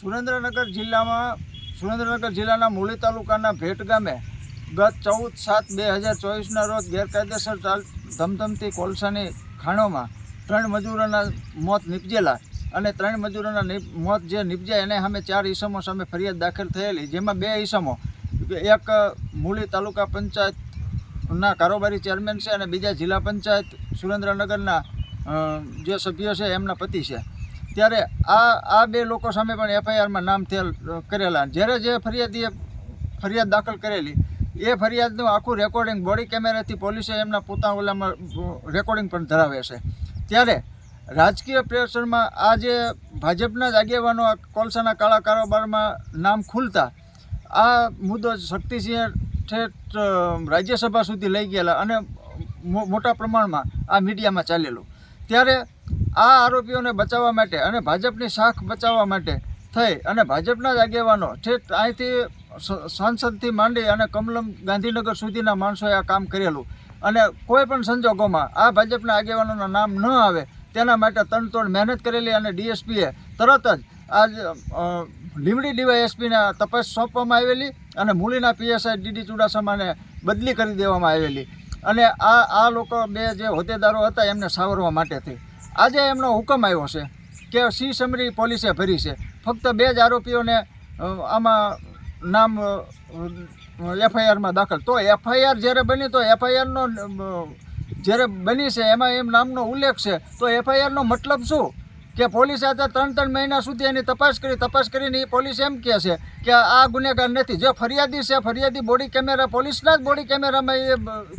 સુરેન્દ્રનગર જિલ્લાના મૂળી તાલુકાના ભેટ ગામે ગત 14/7/2024ના રોજ ગેરકાયદેસર ધમધમતી કોલસાની ખાણોમાં 3 મજૂરોના મોત નીપજેલા અને 3 મજૂરોના મોત જે નીપજ્યા એને સામે 4 ઈસમો સામે ફરિયાદ દાખલ થયેલી, જેમાં 2 ઈસમો, એક મૂળી તાલુકા પંચાયતના કારોબારી ચેરમેન છે અને બીજા જિલ્લા પંચાયત સુરેન્દ્રનગરના જે સભ્યો છે એમના પતિ છે. ત્યારે આ 2 લોકો સામે પણ એફઆઈઆરમાં નામ કરેલા. જ્યારે જે ફરિયાદીએ ફરિયાદ દાખલ કરેલી એ ફરિયાદનું આખું રેકોર્ડિંગ બોડી કેમેરાથી પોલીસે એમના પોતાના ઓલામાં રેકોર્ડિંગ પણ ધરાવે છે. ત્યારે રાજકીય પ્રેશરમાં આ જે ભાજપના જ આગેવાનો કોલસાના કાળા કારોબારમાં નામ ખુલતા આ મુદ્દો શક્તિસિંહ ઠેઠ રાજ્યસભા સુધી લઈ ગયેલા અને મોટા પ્રમાણમાં આ મીડિયામાં ચાલેલું. ત્યારે આ આરોપીઓને બચાવવા માટે અને ભાજપની શાખ બચાવવા માટે થઈ અને ભાજપના જ આગેવાનો ઠેઠ અહીંથી સાંસદથી માંડી અને કમલમ ગાંધીનગર સુધીના માણસોએ આ કામ કરેલું અને કોઈ પણ સંજોગોમાં આ ભાજપના આગેવાનોના નામ ન આવે તેના માટે તનતોડ મહેનત કરેલી અને ડીએસપીએ તરત જ આજ લીંબડી ડીવાયએસપીને તપાસ સોંપવામાં આવેલી અને મૂળીના પીએસઆઈ ડીડી ચુડાસમાને બદલી કરી દેવામાં આવેલી અને આ લોકો 2 જે હોદ્દેદારો હતા એમને સાવરવા માટેથી આજે એમનો હુકમ આવ્યો છે કે સી સમરી પોલીસે ભરી છે. ફક્ત 2 જ આરોપીઓને આમાં નામ એફઆઈઆરમાં દાખલ. તો એફઆઈઆર જ્યારે બની તો એફઆઈઆરનો જ્યારે બની છે એમાં એમ નામનો ઉલ્લેખ છે, તો એફઆઈઆરનો મતલબ શું કે પોલીસે આજે 3 મહિના સુધી એની તપાસ કરીને એ પોલીસ એમ કહે છે કે આ ગુનેગાર નથી. જે ફરિયાદી છે, ફરિયાદી બોડી કેમેરા પોલીસના જ બોડી કેમેરામાં એ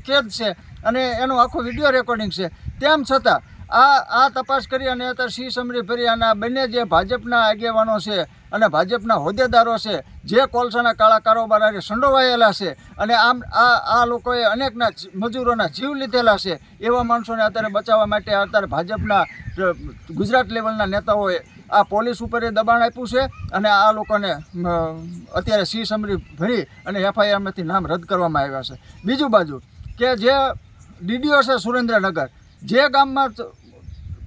કેદ છે અને એનું આખું વિડીયો રેકોર્ડિંગ છે. તેમ છતાં આ તપાસ કરી અને અત્યારે સી સમરી ભરી અને આ બંને જે ભાજપના આગેવાનો છે અને ભાજપના હોદ્દેદારો છે જે કોલસાના કાળા કારોબારી સંડોવાયેલા છે અને આ લોકોએ અનેકના મજૂરોના જીવ લીધેલા છે, એવા માણસોને અત્યારે બચાવવા માટે અત્યારે ભાજપના ગુજરાત લેવલના નેતાઓએ આ પોલીસ ઉપર દબાણ આપ્યું છે અને આ લોકોને અત્યારે સી સમરી ભરી અને એફઆઈઆરમાંથી નામ રદ કરવામાં આવ્યા છે. બીજું બાજુ કે જે ડીડીઓ છે સુરેન્દ્રનગર, જે ગામમાં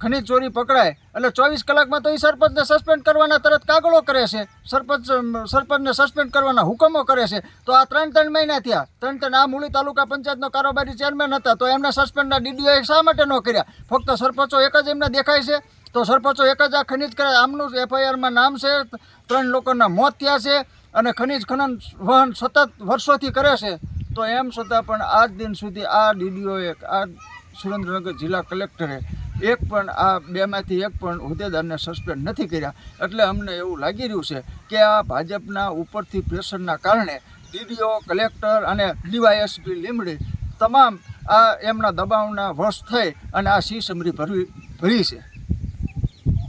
ખનીજ ચોરી પકડાય એટલે 24 કલાકમાં તો એ સરપંચને સસ્પેન્ડ કરવાના તરત કાગળો કરે છે, સરપંચને સસ્પેન્ડ કરવાના હુકમો કરે છે. તો આ 3 મહિના થયા, 3 આ મૂળી તાલુકા પંચાયતનો કારોબારી ચેરમેન હતા તો એમના સસ્પેન્ડના ડીડીઓએ શા માટે ન કર્યા? ફક્ત સરપંચો એક જ એમને દેખાય છે, તો સરપંચો એક જ આ ખનીજ કરે. આમનું એફઆઈઆરમાં નામ છે, 3 લોકોના મોત થયા છે અને ખનીજ ખનન વહન સતત વર્ષોથી કરે છે. તો એમ છતાં પણ આજ દિન સુધી આ ડીડીઓએ આ સુરેન્દ્રનગર જિલ્લા કલેક્ટરે એક પણ આ 2માંથી એક પણ હોદ્દેદારને સસ્પેન્ડ નથી કર્યા. એટલે અમને એવું લાગી રહ્યું છે કે આ ભાજપના ઉપરથી પ્રેશરના કારણે ડીડીઓ, કલેક્ટર અને ડીવાયએસપી લીંબડી તમામ આ એમના દબાવના વશ થઈ અને આ સી સમરી ભરી છે.